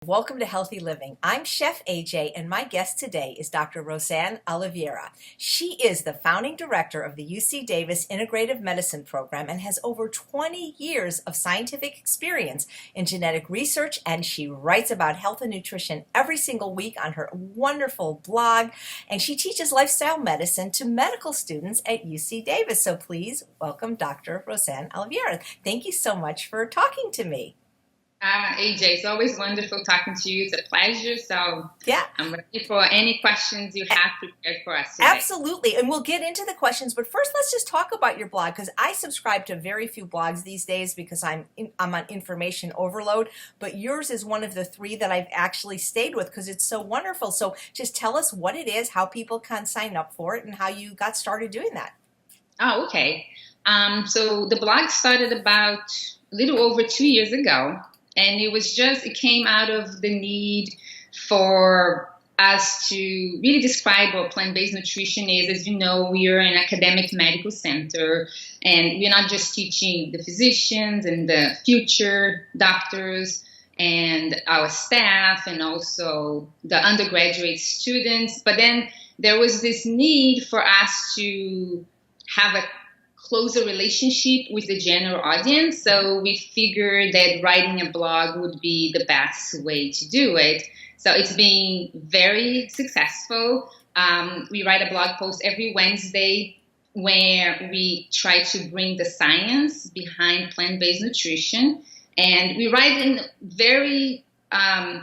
Welcome to Healthy Living. I'm Chef AJ, and my guest today is Dr. Rosane Oliveira. She is the founding director of the UC Davis Integrative Medicine Program and has over 20 years of scientific experience in genetic research, and she writes about health and nutrition every single week on her wonderful blog, and she teaches lifestyle medicine to medical students at UC Davis. So please welcome Dr. Rosane Oliveira. Thank you so much for talking to me. AJ, it's always wonderful talking to you. It's a pleasure. So yeah, I'm ready for any questions you have prepared for us today. Absolutely. And we'll get into the questions. But first, let's just talk about your blog, because I subscribe to very few blogs these days because I'm on information overload. But yours is one of the three that I've actually stayed with because it's so wonderful. So just tell us what it is, how people can sign up for it, and how you got started doing that. Oh, okay. So the blog started about a little over 2 years ago. And it came out of the need for us to really describe what plant-based nutrition is. As you know, we are an academic medical center, and we're not just teaching the physicians and the future doctors and our staff and also the undergraduate students. But then there was this need for us to have a closer relationship with the general audience. So we figured that writing a blog would be the best way to do it. So it's been very successful. We write a blog post every Wednesday where we try to bring the science behind plant-based nutrition. And we write in very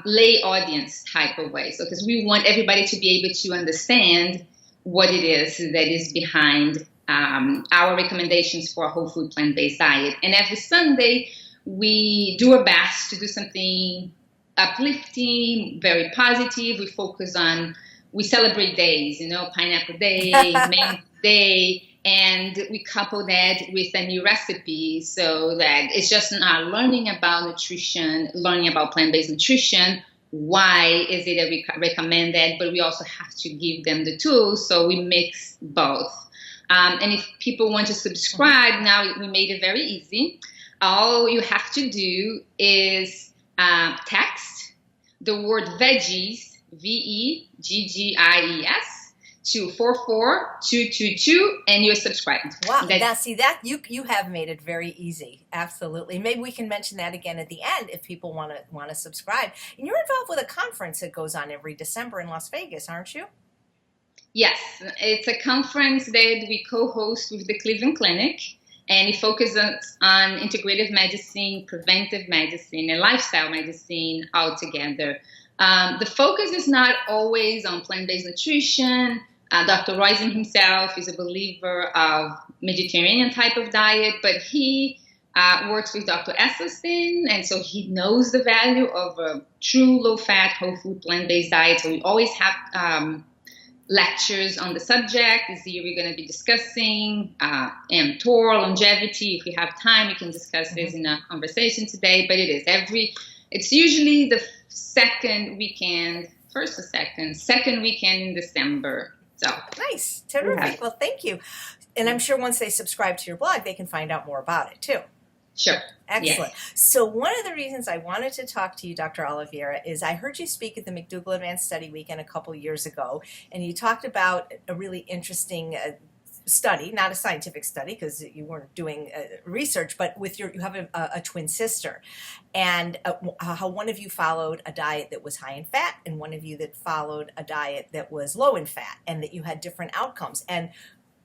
lay audience type of way. So because we want everybody to be able to understand what it is that is behind our recommendations for a whole food plant-based diet. And every Sunday, we do our best to do something uplifting, very positive. We celebrate days, Pineapple Day, Mango Day, and we couple that with a new recipe so that it's just not learning about nutrition, learning about plant-based nutrition. Why is it that we recommend that? But we also have to give them the tools, so we mix both. And if people want to subscribe, now we made it very easy. All you have to do is text the word veggies, VEGGIES, to 44222, and you're subscribed. Wow, now see that you have made it very easy. Absolutely. Maybe we can mention that again at the end if people want to subscribe. And you're involved with a conference that goes on every December in Las Vegas, aren't you? Yes, it's a conference that we co-host with the Cleveland Clinic, and it focuses on integrative medicine, preventive medicine, and lifestyle medicine altogether. The focus is not always on plant-based nutrition. Dr. Rosane himself is a believer of Mediterranean type of diet, but he works with Dr. Esselstyn, and so he knows the value of a true low-fat, whole-food, plant-based diet. So we always have lectures on the subject. This year we're going to be discussing mTOR, longevity. If we have time, we can discuss this in a conversation today, but it's usually the second weekend in December. So nice, terrific. Yeah. Well, thank you. And I'm sure once they subscribe to your blog, they can find out more about it too. Sure. Excellent. Yes. So one of the reasons I wanted to talk to you, Dr. Oliveira, is I heard you speak at the McDougall Advanced Study Weekend a couple years ago, and you talked about a really interesting study, not a scientific study because you weren't doing research, but you have a twin sister, and how one of you followed a diet that was high in fat and one of you that followed a diet that was low in fat, and that you had different outcomes. And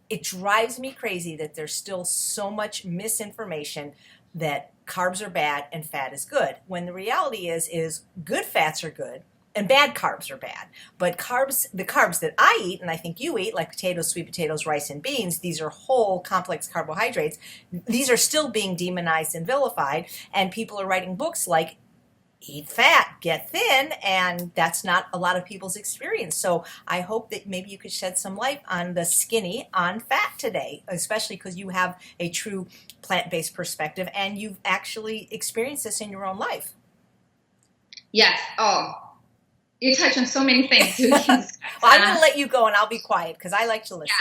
it drives me crazy that there's still so much misinformation that carbs are bad and fat is good, when the reality is good fats are good and bad carbs are bad. But the carbs that I eat, and I think you eat, like potatoes, sweet potatoes, rice, and beans, these are whole complex carbohydrates. These are still being demonized and vilified, and people are writing books like Eat Fat, Get Thin, and that's not a lot of people's experience. So I hope that maybe you could shed some light on the skinny on fat today, especially because you have a true plant-based perspective and you've actually experienced this in your own life. Yes. Oh, you touch on so many things. Well, I'm going to let you go and I'll be quiet because I like to listen.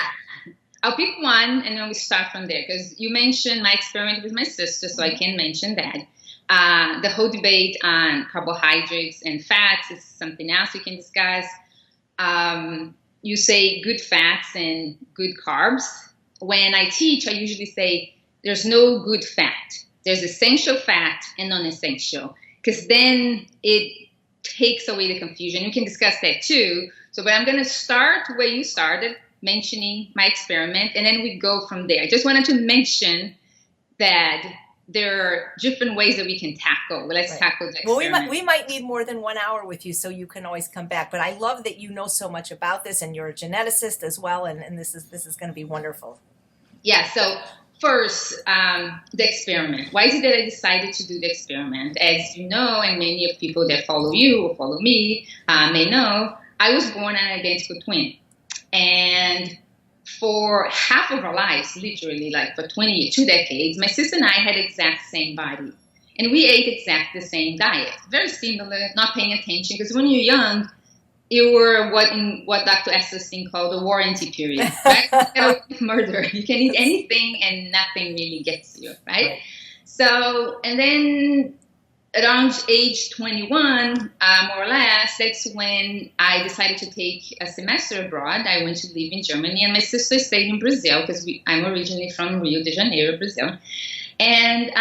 Yeah. I'll pick one and then we start from there, because you mentioned my experiment with my sister, so I can mention that. The whole debate on carbohydrates and fats is something else we can discuss. You say good fats and good carbs. When I teach, I usually say there's no good fat. There's essential fat and non-essential, because then it takes away the confusion. We can discuss that too. So, but I'm going to start where you started, mentioning my experiment, and then we go from there. I just wanted to mention that there are different ways that we can tackle. Well, let's tackle the experiment. Well, we might need more than 1 hour with you, so you can always come back. But I love that you know so much about this, and you're a geneticist as well, and this is going to be wonderful. Yeah, so first, the experiment. Why is it that I decided to do the experiment? As you know, and many of people that follow you or follow me may know, I was born an identical twin. And for half of our lives, literally like for 2 decades, my sister and I had exact same body. And we ate exact the same diet. Very similar, not paying attention, because when you're young, you were what Dr. Esselstyn called the warranty period, right? Murder. You can eat anything and nothing really gets you, right? So, and then around age 21, more or less, that's when I decided to take a semester abroad. I went to live in Germany, and my sister stayed in Brazil, because I'm originally from Rio de Janeiro, Brazil. And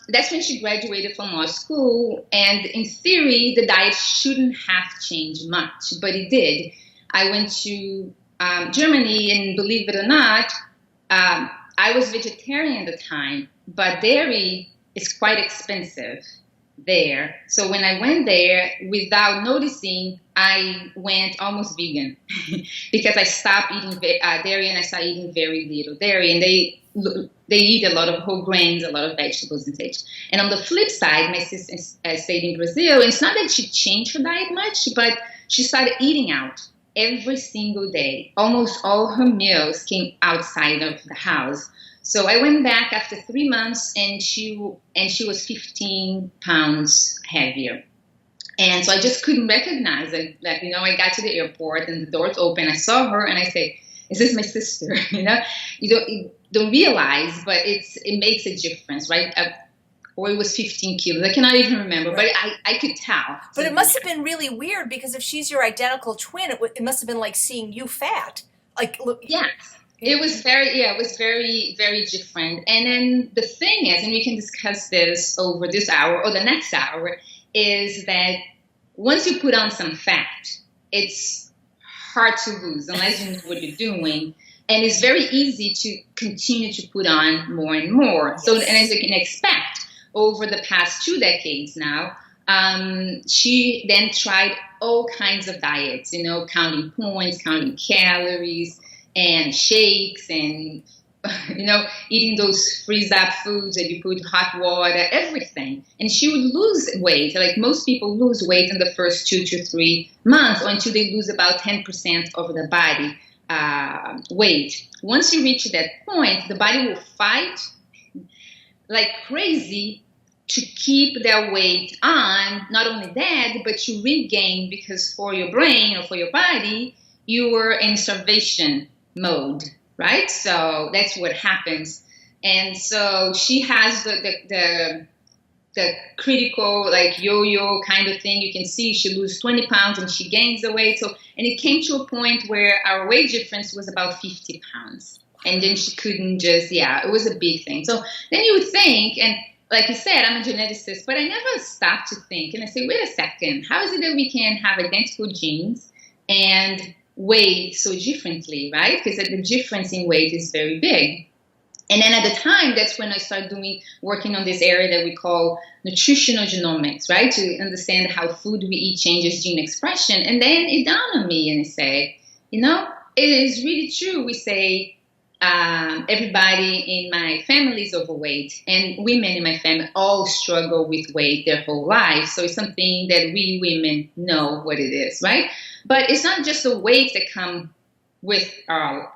that's when she graduated from law school. And in theory, the diet shouldn't have changed much, but it did. I went to Germany, and believe it or not, I was vegetarian at the time, but dairy is quite expensive there. So when I went there, without noticing, I went almost vegan because I stopped eating dairy, and I started eating very little dairy. And they eat a lot of whole grains, a lot of vegetables and such. And on the flip side, my sister stayed in Brazil. And it's not that she changed her diet much, but she started eating out every single day. Almost all her meals came outside of the house. So I went back after 3 months, and she was 15 pounds heavier. And so I just couldn't recognize it. Like, I got to the airport, and the doors open. I saw her, and I said, "Is this my sister?" You don't realize, but it makes a difference, right? Or it was 15 kilos. I cannot even remember, but I could tell. But it must have been really weird, because if she's your identical twin, it must have been like seeing you fat. Like, look. Yeah. It was very, very different. And then the thing is, and we can discuss this over this hour or the next hour, is that once you put on some fat, it's hard to lose unless you know what you're doing. And it's very easy to continue to put on more and more. So, and as you can expect, over the past 2 decades now, she then tried all kinds of diets, counting points, counting calories, and shakes, and eating those freeze-up foods that you put hot water, everything. And she would lose weight. Like most people lose weight in the first 2 to 3 months, or until they lose about 10% of the body weight. Once you reach that point, the body will fight like crazy to keep their weight on. Not only that, but to regain, because for your brain or for your body, you were in starvation mode, right? So that's what happens. And so she has the critical, like yo-yo kind of thing. You can see she loses 20 pounds and she gains the weight. So, and it came to a point where our weight difference was about 50 pounds. And then she couldn't just, it was a big thing. So then you would think, and like you said, I'm a geneticist, but I never stopped to think. And I say, wait a second, how is it that we can have identical genes and weigh so differently, right? Because the difference in weight is very big. And then at the time, that's when I started working on this area that we call nutritional genomics, right? To understand how food we eat changes gene expression. And then it dawned on me, and I said, it is really true. We say everybody in my family is overweight, and women in my family all struggle with weight their whole life. So it's something that we women know what it is, right? But it's not just the weight that come with our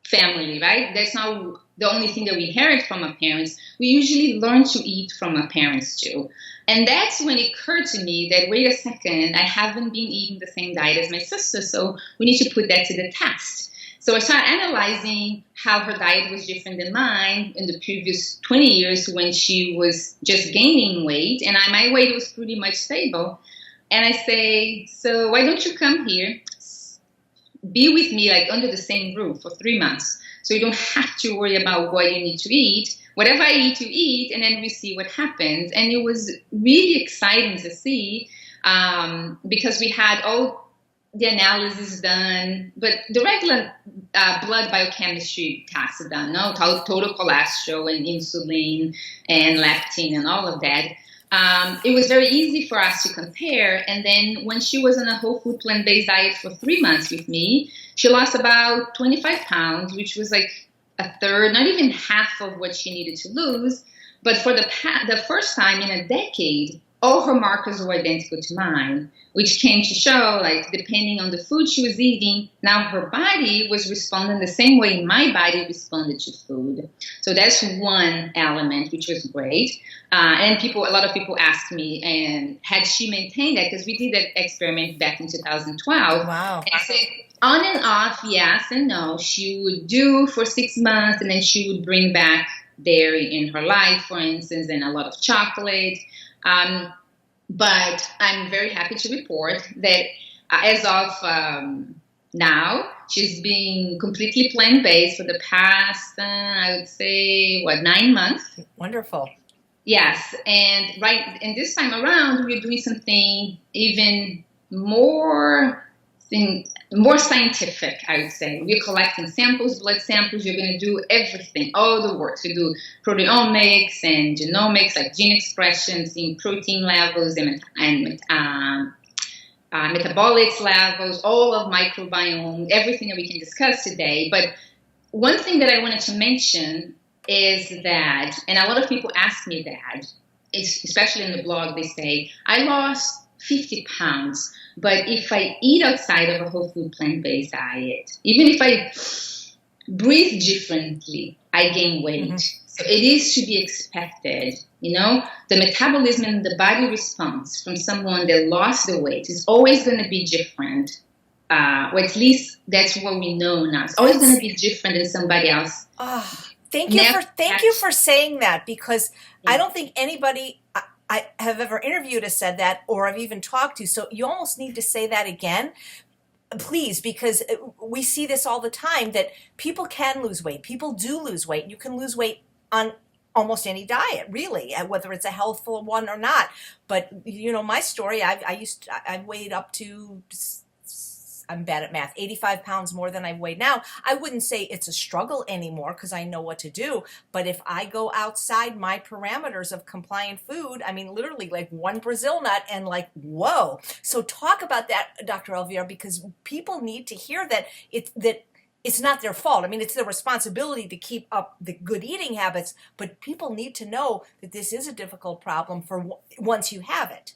family, right? That's not the only thing that we inherit from our parents. We usually learn to eat from our parents too. And that's when it occurred to me that, wait a second, I haven't been eating the same diet as my sister, so we need to put that to the test. So I started analyzing how her diet was different than mine in the previous 20 years when she was just gaining weight, and my weight was pretty much stable. And I say, so why don't you come here, be with me like under the same roof for 3 months, so you don't have to worry about what you need to eat. Whatever I eat, you eat, and then we see what happens. And it was really exciting to see because we had all the analysis done, but the regular blood biochemistry tests done, no total cholesterol and insulin and leptin and all of that. It was very easy for us to compare. And then when she was on a whole food plant-based diet for 3 months with me, she lost about 25 pounds, which was like a third, not even half of what she needed to lose. But for the first time in a decade, all her markers were identical to mine, which came to show, like, depending on the food she was eating, now her body was responding the same way my body responded to food. So that's one element, which was great. And a lot of people asked me, and had she maintained that? Because we did that experiment back in 2012. Wow. And I said, on and off, yes and no. She would do for 6 months, and then she would bring back dairy in her life, for instance, and a lot of chocolate. But I'm very happy to report that as of now, she's been completely plant-based for the past, I would say, 9 months. Wonderful. Yes, and this time around, we're doing something even more scientific, I would say. We're collecting samples, blood samples. We're going to do everything, all the work. We do proteomics and genomics, like gene expressions in protein levels and metabolic levels, all of microbiome, everything that we can discuss today. But one thing that I wanted to mention is that, and a lot of people ask me that, especially in the blog, they say, I lost 50 pounds, but if I eat outside of a whole food plant-based diet, even if I breathe differently, I gain weight. Mm-hmm. So it is to be expected, the metabolism and the body response from someone that lost the weight is always going to be different. Or at least that's what we know now. It's always going to be different than somebody else. Oh, thank you for saying that, because I don't think anybody I have ever interviewed has said that, or I've even talked to. So you almost need to say that again, please, because we see this all the time, that people can lose weight. People do lose weight. You can lose weight on almost any diet, really, whether it's a healthful one or not. But my story, I weighed up to, I'm bad at math, 85 pounds more than I weigh now. I wouldn't say it's a struggle anymore because I know what to do. But if I go outside my parameters of compliant food, I mean, literally like one Brazil nut and like, whoa. So talk about that, Dr. Oliveira, because people need to hear that it's not their fault. I mean, it's their responsibility to keep up the good eating habits, but people need to know that this is a difficult problem for once you have it.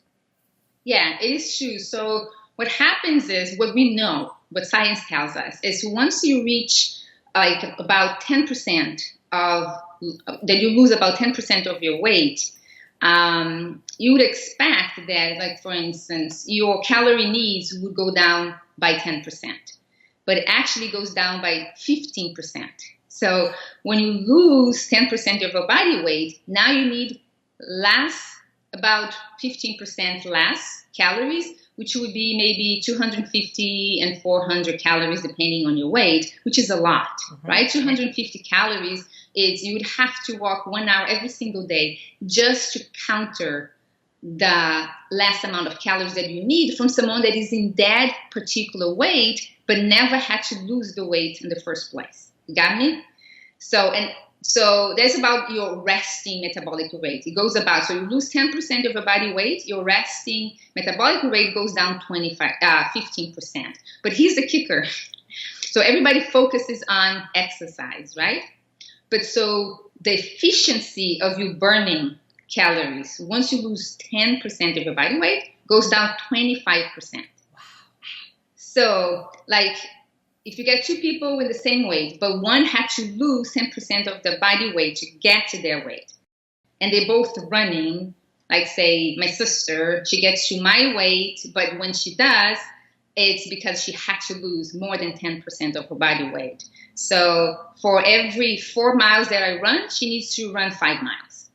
Yeah, it is true. So what happens is, what we know, what science tells us, is once you reach like about 10% that you lose about 10% of your weight, you would expect that, like, for instance, your calorie needs would go down by 10%, but it actually goes down by 15%. So when you lose 10% of your body weight, now you need about 15% less calories, which would be maybe 250 and 400 calories, depending on your weight, which is a lot, right? 250 calories is, you would have to walk 1 hour every single day just to counter the less amount of calories that you need from someone that is in that particular weight, but never had to lose the weight in the first place. You got me? So that's about your resting metabolic rate. It goes about, so you lose 10% of your body weight, your resting metabolic rate goes down 15%. But here's the kicker. So everybody focuses on exercise, right? But so the efficiency of you burning calories, once you lose 10% of your body weight, goes down 25%. Wow. So, like, if you get two people with the same weight, but one had to lose 10% of their body weight to get to their weight, and they're both running, like, say, my sister, she gets to my weight, but when she does, it's because she had to lose more than 10% of her body weight. So for every 4 miles that I run, she needs to run 5 miles,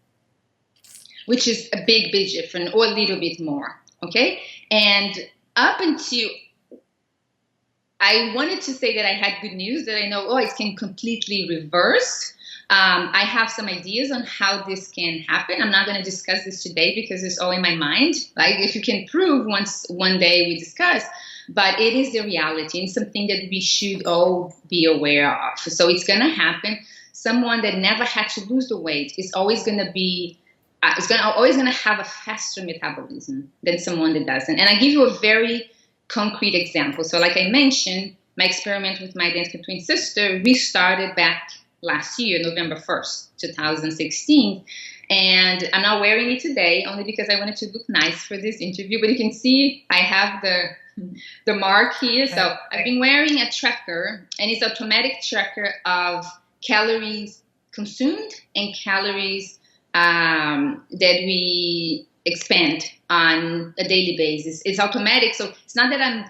which is a big difference, or a little bit more. Okay. And up until, I wanted to say that I had good news, that I know, it can completely reverse. I have some ideas on how this can happen. I'm not going to discuss this today because it's all in my mind. Like, if you can prove, one day we discuss, but it is the reality and something that we should all be aware of. So it's going to happen. Someone that never had to lose the weight is always going to be, always going to have a faster metabolism than someone that doesn't. And I give you a very concrete example. So like I mentioned, my experiment with my identical twin sister, we started back last year, November 1st, 2016. And I'm not wearing it today only because I wanted to look nice for this interview. But you can see I have the mark here. So I've been wearing a tracker, and it's an automatic tracker of calories consumed and calories that we expend on a daily basis. It's automatic. So it's not that I'm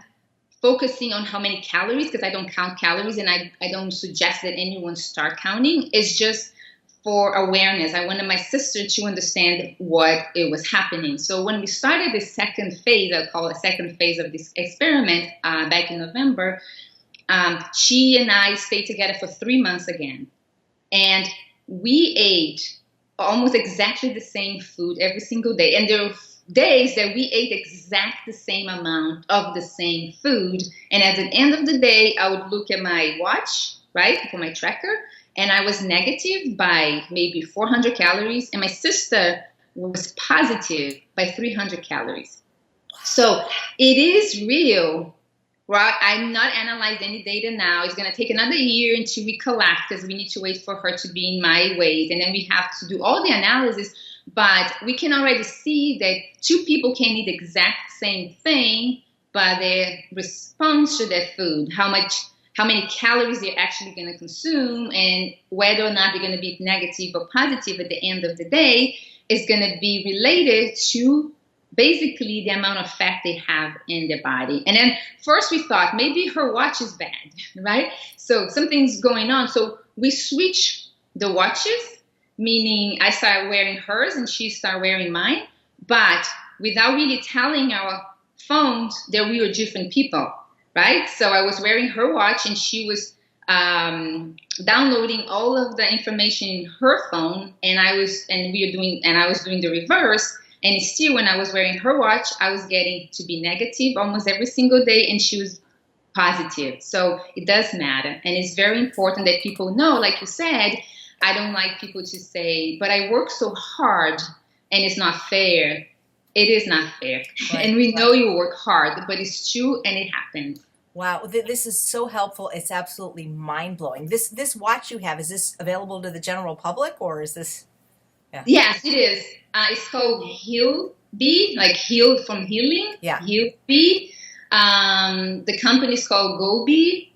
focusing on how many calories, because I don't count calories, and I don't suggest that anyone start counting. It's just for awareness. I wanted my sister to understand what it was happening. So when we started the second phase, I'll call it a second phase of this experiment back in November, she and I stayed together for 3 months again. And we ate almost exactly the same food every single day. And there were days that we ate exact the same amount of the same food. And at the end of the day, I would look at my watch, right, for my tracker, and I was negative by maybe 400 calories, and my sister was positive by 300 calories. So it is real, right? I'm not analyzing any data now. It's going to take another year until we collect, because we need to wait for her to be in my weight, and then we have to do all the analysis. But we can already see that two people can eat the exact same thing, but their response to that food, how many calories they're actually going to consume, and whether or not they're going to be negative or positive at the end of the day, is going to be related to basically the amount of fat they have in their body. And then first we thought maybe her watch is bad, right? So something's going on. So we switch the watches, meaning I started wearing hers and she started wearing mine, but without really telling our phones that we were different people, right? So I was wearing her watch and she was downloading all of the information in her phone, and I was doing the reverse. And still, when I was wearing her watch, I was getting to be negative almost every single day, and she was positive. So it does matter, and it's very important that people know. Like you said, I don't like people to say, "But I work so hard, and it's not fair." It is not fair, right. And we know you work hard, but it's true, and it happens. Wow, this is so helpful. It's absolutely mind-blowing. This watch you have, is this available to the general public, or is this? Yeah. Yes, it is. It's called Heal B, like heal from healing. Yeah. Heal B. The company is called Go B.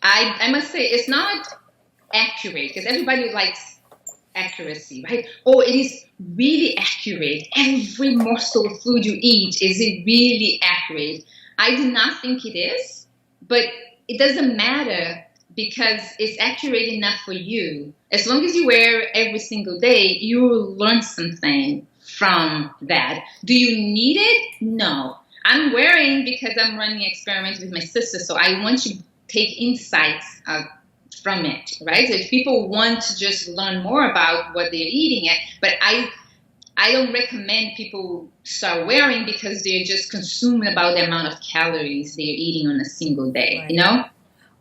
I must say it's not accurate, because everybody likes accuracy, right? Oh, it is really accurate. Every morsel of food you eat, is it really accurate? I do not think it is, but it doesn't matter, because it's accurate enough for you. As long as you wear every single day, you will learn something from that. Do you need it? No. I'm wearing because I'm running experiments with my sister, so I want to take insights from it, right? So if people want to just learn more about what they're eating, but I don't recommend people start wearing because they're just consuming about the amount of calories they're eating on a single day, right. You know?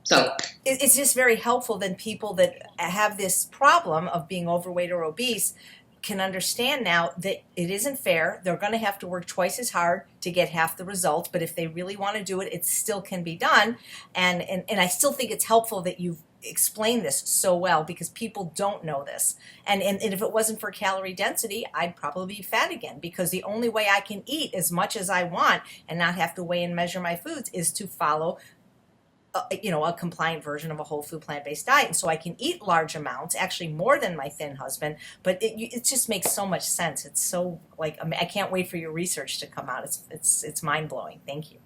So it's just very helpful that people that have this problem of being overweight or obese can understand now that it isn't fair. They're going to have to work twice as hard to get half the results, but if they really want to do it, it still can be done. And I still think it's helpful that you've explained this so well, because people don't know this. And if it wasn't for calorie density, I'd probably be fat again, because the only way I can eat as much as I want and not have to weigh and measure my foods is to follow a compliant version of a whole food plant-based diet. And so I can eat large amounts, actually more than my thin husband, but it just makes so much sense. It's so, like, I can't wait for your research to come out. It's mind-blowing. Thank you.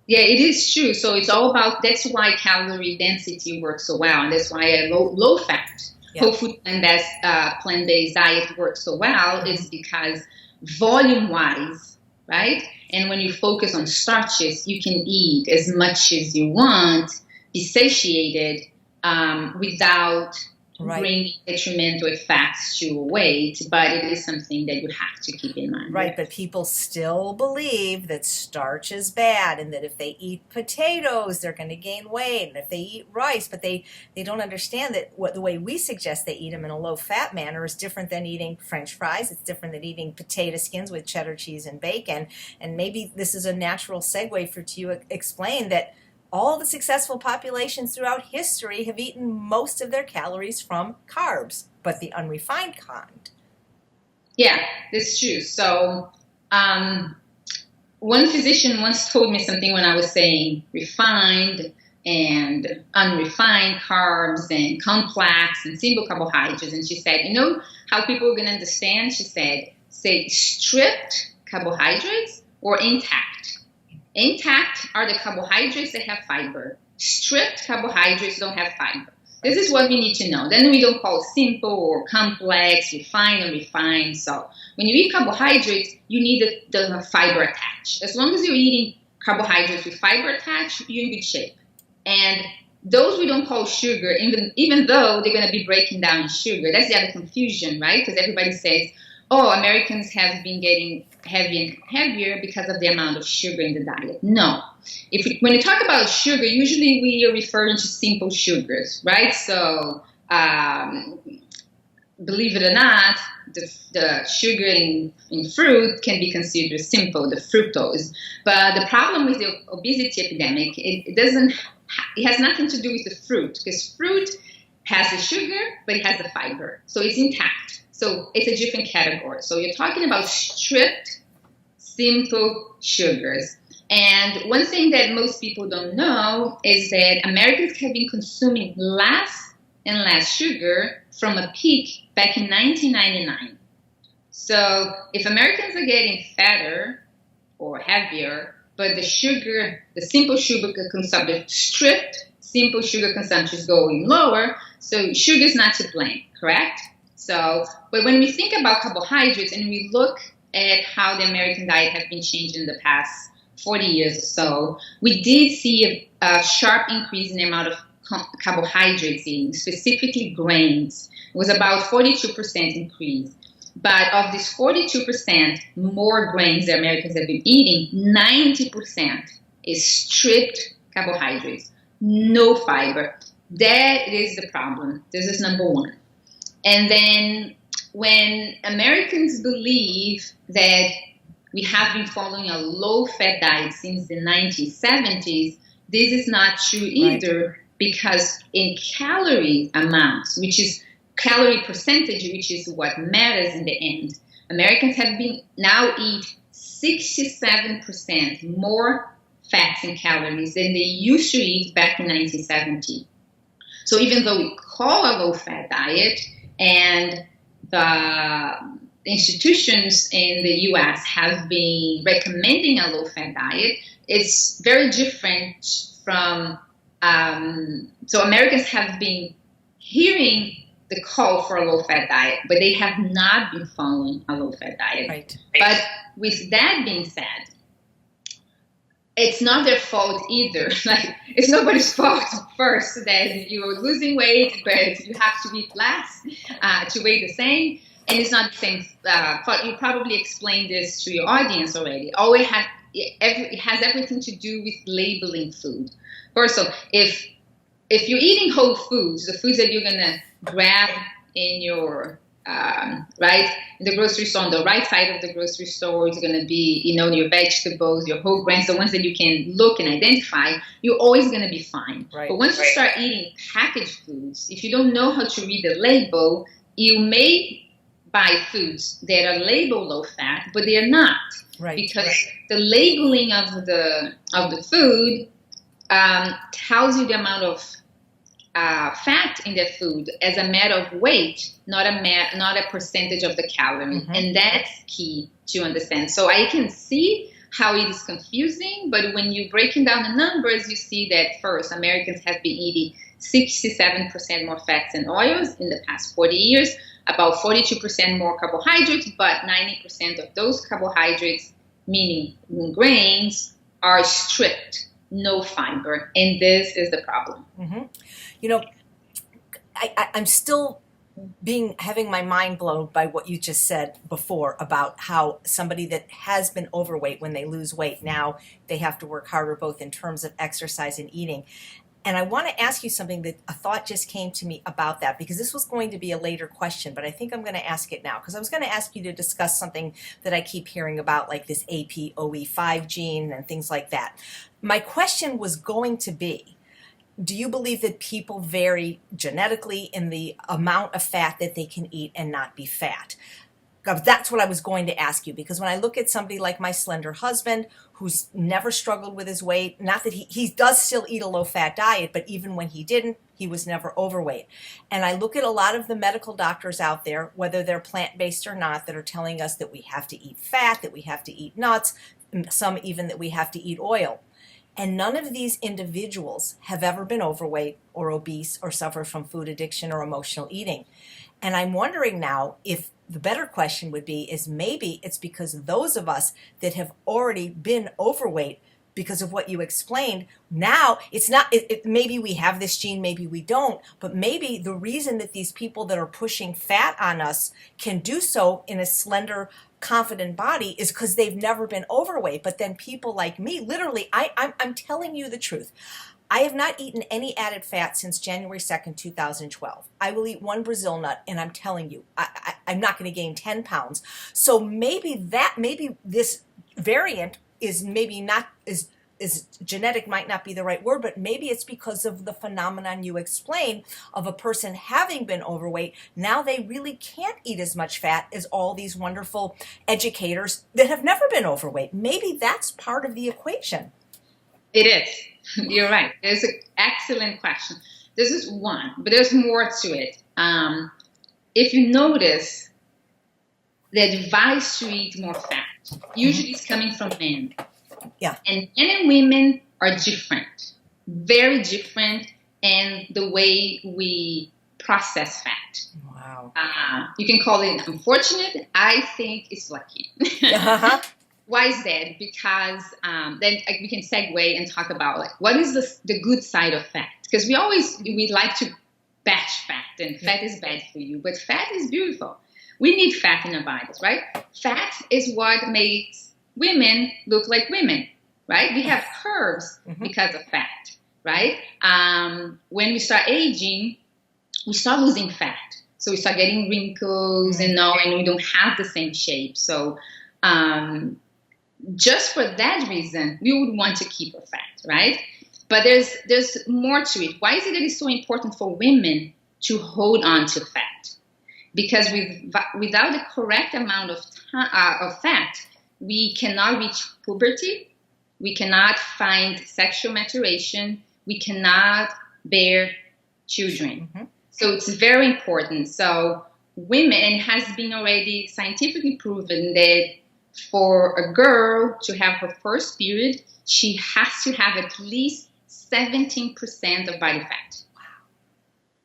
Yeah, it is true. So it's all about, that's why calorie density works so well. And that's why a low fat, whole food plant-based diet works so well, is because volume wise, right? And when you focus on starches, you can eat as much as you want, be satiated, without bringing detrimental effects to weight, but it is something that you have to keep in mind. Right, but people still believe that starch is bad and that if they eat potatoes, they're going to gain weight, and if they eat rice, but they don't understand that the way we suggest they eat them in a low-fat manner is different than eating French fries. It's different than eating potato skins with cheddar cheese and bacon, and maybe this is a natural segue for to explain that all the successful populations throughout history have eaten most of their calories from carbs, but the unrefined kind. Yeah, that's true. So one physician once told me something when I was saying refined and unrefined carbs and complex and simple carbohydrates. And she said, you know how people are going to understand? She said, say stripped carbohydrates or intact. Intact are the carbohydrates that have fiber. Stripped carbohydrates don't have fiber. This is what we need to know. Then we don't call simple or complex, refined or refined. So when you eat carbohydrates, you need the fiber attached. As long as you're eating carbohydrates with fiber attached, you're in good shape. And those we don't call sugar, even though they're going to be breaking down sugar. That's the other confusion, right? Because everybody says, oh, Americans have been getting heavier and heavier because of the amount of sugar in the diet. No. When you talk about sugar, usually we are referring to simple sugars, right? So, believe it or not, the sugar in fruit can be considered simple, the fructose. But the problem with the obesity epidemic, it has nothing to do with the fruit, because fruit has the sugar, but it has the fiber. So it's intact. So it's a different category. So you're talking about stripped, simple sugars. And one thing that most people don't know is that Americans have been consuming less and less sugar from a peak back in 1999. So if Americans are getting fatter or heavier, but the simple sugar consumption, stripped simple sugar consumption is going lower, so sugar is not to blame, correct? So, but when we think about carbohydrates and we look at how the American diet has been changed in the past 40 years or so, we did see a sharp increase in the amount of carbohydrates eating, specifically grains. It was about 42% increase. But of this 42% more grains that Americans have been eating, 90% is stripped carbohydrates, no fiber. That is the problem. This is number one. And then when Americans believe that we have been following a low-fat diet since the 1970s, this is not true either, because in calorie amounts, which is calorie percentage, which is what matters in the end, Americans have been now eat 67% more fats and calories than they used to eat back in 1970. So even though we call a low-fat diet, and the institutions in the U.S. have been recommending a low-fat diet, it's very different from, so Americans have been hearing the call for a low-fat diet, but they have not been following a low-fat diet. Right. But with that being said, it's not their fault either. Like, it's nobody's fault first that you're losing weight, but you have to eat less to weigh the same. And it's not the same fault. You probably explained this to your audience already. It has everything to do with labeling food. First of all, if you're eating whole foods, the foods that you're going to grab in your in the grocery store, on the right side of the grocery store is going to be, your vegetables, your whole grains, the ones that you can look and identify, you're always going to be fine. Right. But once you start eating packaged foods, if you don't know how to read the label, you may buy foods that are labeled low fat, but they are not. Right. Because the labeling of the food tells you the amount of fat in the food as a matter of weight, not a percentage of the calorie. Mm-hmm. And that's key to understand. So I can see how it is confusing, but when you're breaking down the numbers, you see that first, Americans have been eating 67% more fats and oils in the past 40 years, about 42% more carbohydrates, but 90% of those carbohydrates, meaning grains, are stripped, no fiber, and this is the problem. Mm-hmm. You know, I'm still having my mind blown by what you just said before about how somebody that has been overweight, when they lose weight, now they have to work harder both in terms of exercise and eating. And I want to ask you something that a thought just came to me about that, because this was going to be a later question, but I think I'm going to ask it now, because I was going to ask you to discuss something that I keep hearing about, like this APOE5 gene and things like that. My question was going to be, do you believe that people vary genetically in the amount of fat that they can eat and not be fat? That's what I was going to ask you, because when I look at somebody like my slender husband, who's never struggled with his weight, not that he does still eat a low-fat diet, but even when he didn't, he was never overweight. And I look at a lot of the medical doctors out there, whether they're plant-based or not, that are telling us that we have to eat fat, that we have to eat nuts, some even that we have to eat oil. And none of these individuals have ever been overweight or obese or suffer from food addiction or emotional eating. And I'm wondering now if the better question would be is maybe it's because those of us that have already been overweight, because of what you explained, now it's not, maybe we have this gene, maybe we don't, but maybe the reason that these people that are pushing fat on us can do so in a slender, confident body is because they've never been overweight. But then people like me, literally, I'm telling you the truth. I have not eaten any added fat since January 2nd, 2012. I will eat one Brazil nut, and I'm telling you, I'm not going to gain 10 pounds. So maybe this variant is maybe not is genetic, might not be the right word, but maybe it's because of the phenomenon you explain of a person having been overweight. Now they really can't eat as much fat as all these wonderful educators that have never been overweight. Maybe that's part of the equation. It is. You're right. There's an excellent question. This is one, but there's more to it. If you notice, the advice to eat more fat usually is coming from men. Yeah. And men and women are different, very different, in the way we process fat. Wow. You can call it unfortunate. I think it's lucky. Uh-huh. Why is that? Because then we can segue and talk about like what is the good side of fat? Because we like to bash fat, and fat is bad for you, but fat is beautiful. We need fat in our bodies, right? Fat is what makes women look like women, right? We have curves because of fat, right? When we start aging, we start losing fat, so we start getting wrinkles and we don't have the same shape. So just for that reason, we would want to keep our fat, right? But there's more to it. Why is it that it's so important for women to hold on to fat? Because without the correct amount of fat, we cannot reach puberty, we cannot find sexual maturation, we cannot bear children. So it's very important. So women, and it has been already scientifically proven that for a girl to have her first period, she has to have at least 17% of body fat. Wow.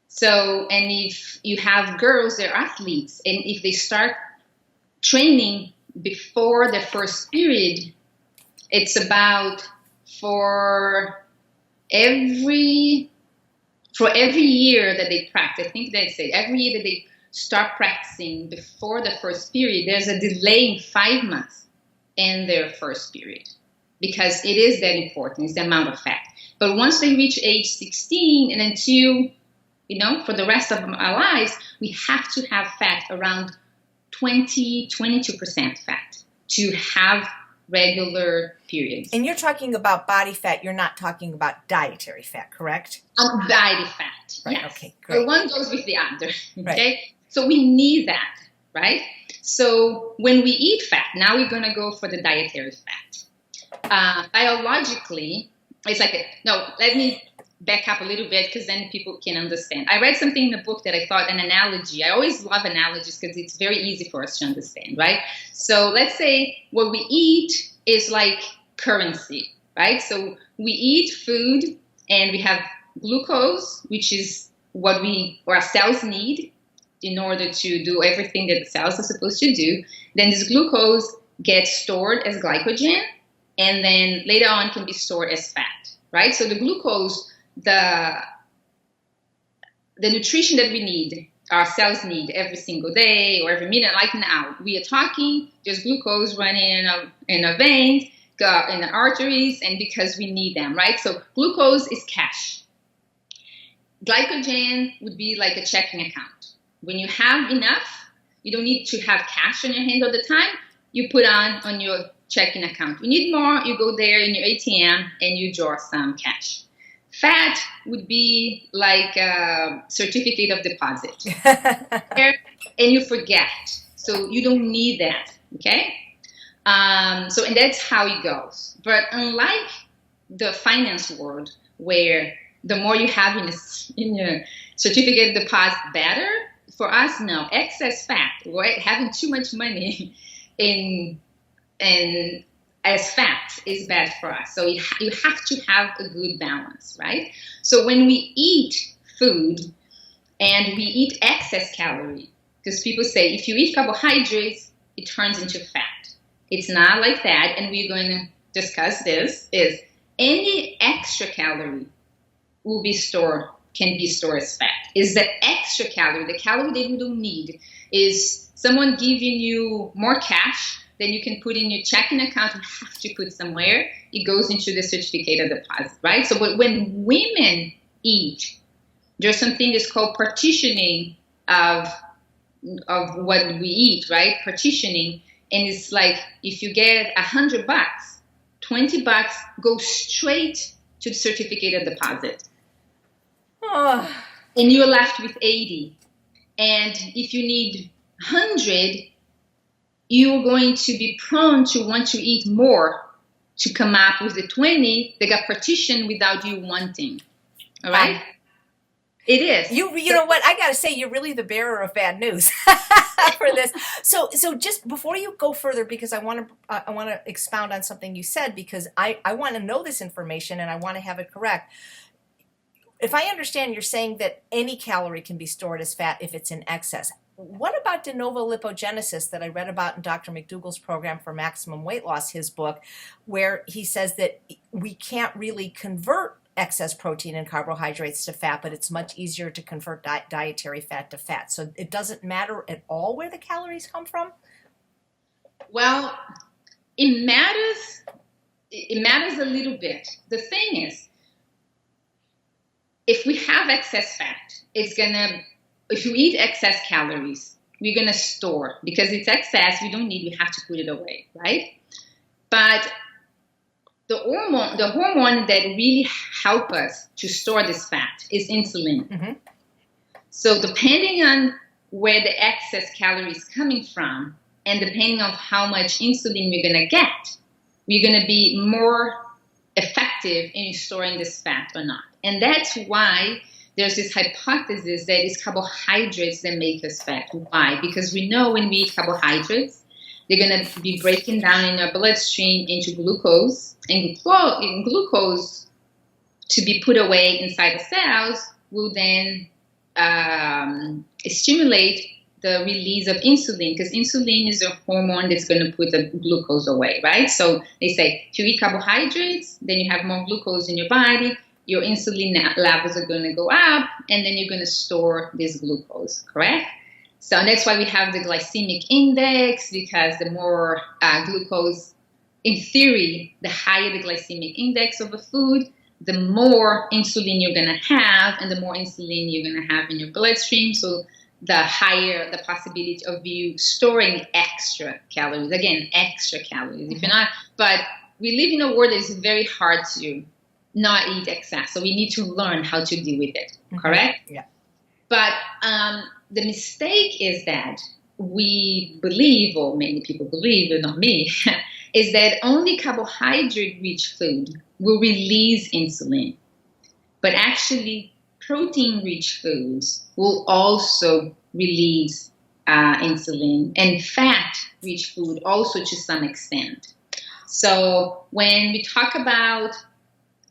So, and if you have girls, they're athletes, and if they start training before the first period, it's about for every year that they practice, I think they say every year that they start practicing before the first period, there's a delay in 5 months in their first period, because it is that important, it's the amount of fat. But once they reach age 16 and until, for the rest of our lives, we have to have fat around 22% fat to have regular periods. And you're talking about body fat, you're not talking about dietary fat, correct? Body fat, right. Yes. Okay, great. So one goes with the other, okay? Right. So we need that, right? So when we eat fat, now we're going to go for the dietary fat. Biologically, it's like, let me back up a little bit because then people can understand. I read something in the book that I thought an analogy. I always love analogies because it's very easy for us to understand, right? So let's say what we eat is like currency, right? So we eat food and we have glucose, which is what our cells need in order to do everything that the cells are supposed to do. Then this glucose gets stored as glycogen, and then later on can be stored as fat, right? So the glucose, the nutrition that we need, our cells need every single day or every minute, like now. We are talking, there's glucose running in our veins, in the arteries, and because we need them, right? So glucose is cash. Glycogen would be like a checking account. When you have enough, you don't need to have cash on your hand all the time. You put on your checking account. You need more, you go there in your ATM and you draw some cash. Fat would be like a certificate of deposit. And you forget. So you don't need that, okay? And that's how it goes. But unlike the finance world, where the more you have in your certificate of deposit, better, for us, no. Excess fat, right? Having too much money as fat is bad for us. So you have to have a good balance, right? So when we eat food and we eat excess calorie, because people say if you eat carbohydrates, it turns into fat. It's not like that, and we're going to discuss this, is any extra calorie can be stored as fat. Is the extra calorie, the calorie that you don't need, is someone giving you more cash than you can put in your checking account and have to put somewhere. It goes into the certificate of deposit, right? So but when women eat, there's something that's called partitioning of what we eat, right? Partitioning. And it's like if you get $100, $20 goes straight to the certificate of deposit. Oh. And you're left with 80. And if you need 100, you're going to be prone to want to eat more to come up with the 20 that got partitioned without you wanting. All right? It is. You know what? I got to say, you're really the bearer of bad news for this. So just before you go further, because I want to expound on something you said, because I want to know this information and I want to have it correct. If I understand, you're saying that any calorie can be stored as fat if it's in excess. What about de novo lipogenesis that I read about in Dr. McDougall's program for maximum weight loss, his book, where he says that we can't really convert excess protein and carbohydrates to fat, but it's much easier to convert dietary fat to fat. So it doesn't matter at all where the calories come from? Well, it matters. It matters a little bit. The thing is, if we have excess fat, if you eat excess calories, we're going to store. Because it's excess, we don't need, we have to put it away, right? But the hormone that really help us to store this fat is insulin. Mm-hmm. So depending on where the excess calorie is coming from, and depending on how much insulin we're going to get, we're going to be more effective in storing this fat or not. And that's why there's this hypothesis that it's carbohydrates that make us fat. Why? Because we know when we eat carbohydrates, they're going to be breaking down in our bloodstream into glucose. And glucose, to be put away inside the cells, will then stimulate the release of insulin, because insulin is a hormone that's going to put the glucose away, right? So they say if you eat carbohydrates, then you have more glucose in your body, your insulin levels are going to go up, and then you're going to store this glucose, correct? So that's why we have the glycemic index, because the more glucose, in theory, the higher the glycemic index of a food, the more insulin you're going to have, and the more insulin you're going to have in your bloodstream. So the higher the possibility of you storing extra calories. Again, extra calories. If you're not, but we live in a world that is very hard to not eat excess. So we need to learn how to deal with it, correct? Yeah. But the mistake is that we believe, or many people believe, but not me, is that only carbohydrate-rich food will release insulin. But actually, protein-rich foods will also release insulin, and fat-rich food also to some extent. So when we talk about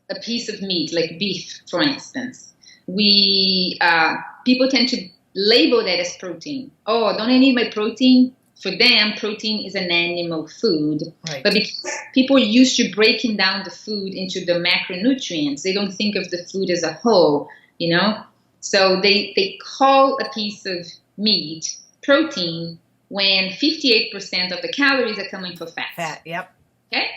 a piece of meat, like beef, for instance, people tend to label that as protein. Oh, don't I need my protein? For them, protein is an animal food. Right. But because people are used to breaking down the food into the macronutrients, they don't think of the food as a whole, you know? So they call a piece of meat protein when 58% of the calories are coming from fat. Fat, yep. Okay?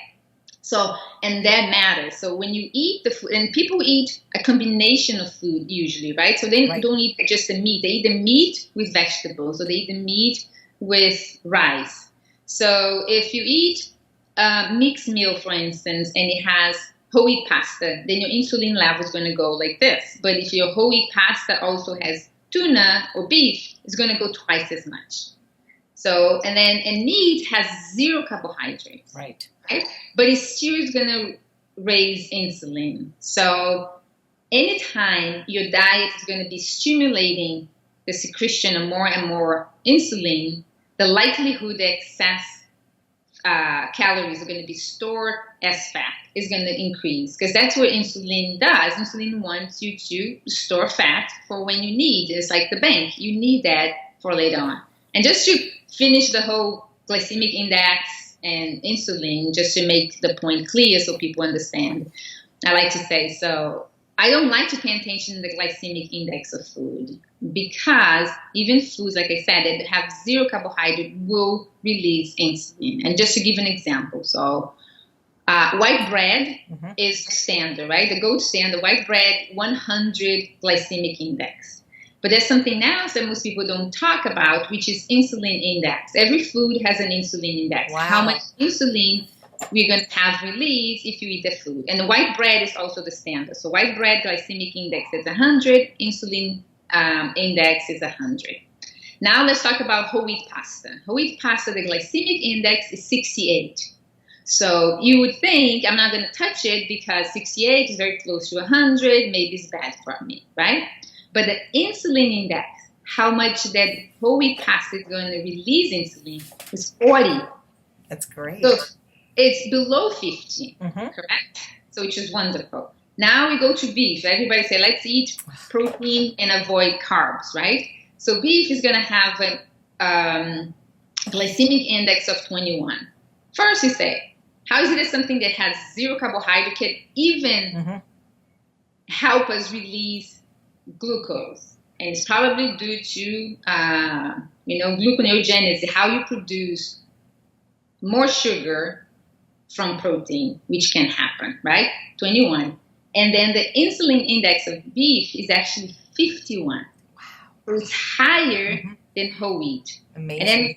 So, and that matters. So when you eat the food, and people eat a combination of food usually, right? So they don't eat just the meat. They eat the meat with vegetables. So they eat the meat with rice. So if you eat a mixed meal, for instance, and it has whole wheat pasta, then your insulin level is going to go like this. But if your whole wheat pasta also has tuna or beef, it's going to go twice as much. So, and meat has 0 carbohydrates. Right. But it still is going to raise insulin. So anytime your diet is going to be stimulating the secretion of more and more insulin, the likelihood that excess calories are going to be stored as fat is going to increase, because that's what insulin does. Insulin wants you to store fat for when you need. It's like the bank. You need that for later on. And just to finish the whole glycemic index and insulin, just to make the point clear so people understand, I like to say, so I don't like to pay attention to the glycemic index of food, because even foods, like I said, that have 0 carbohydrate will release insulin. And just to give an example, so white bread is standard, right? The gold standard, white bread, 100 glycemic index. But there's something else that most people don't talk about, which is insulin index. Every food has an insulin index. Wow. How much insulin we're going to have released if you eat the food. And the white bread is also the standard. So white bread glycemic index is 100, insulin index is 100. Now let's talk about whole wheat pasta. Whole wheat pasta, the glycemic index is 68. So you would think I'm not going to touch it because 68 is very close to 100, maybe it's bad for me, right? But the insulin index, how much that whole wheat pasta is going to release insulin, is 40. That's great. So it's below 50, correct? So which is wonderful. Now we go to beef. Everybody say, let's eat protein and avoid carbs, right? So beef is going to have a glycemic index of 21. First, you say, how is it that something that has 0 carbohydrate can even help us release glucose? And it's probably due to, gluconeogenesis, how you produce more sugar from protein, which can happen, right? 21. And then the insulin index of beef is actually 51. Wow. So it's higher than whole wheat. Amazing.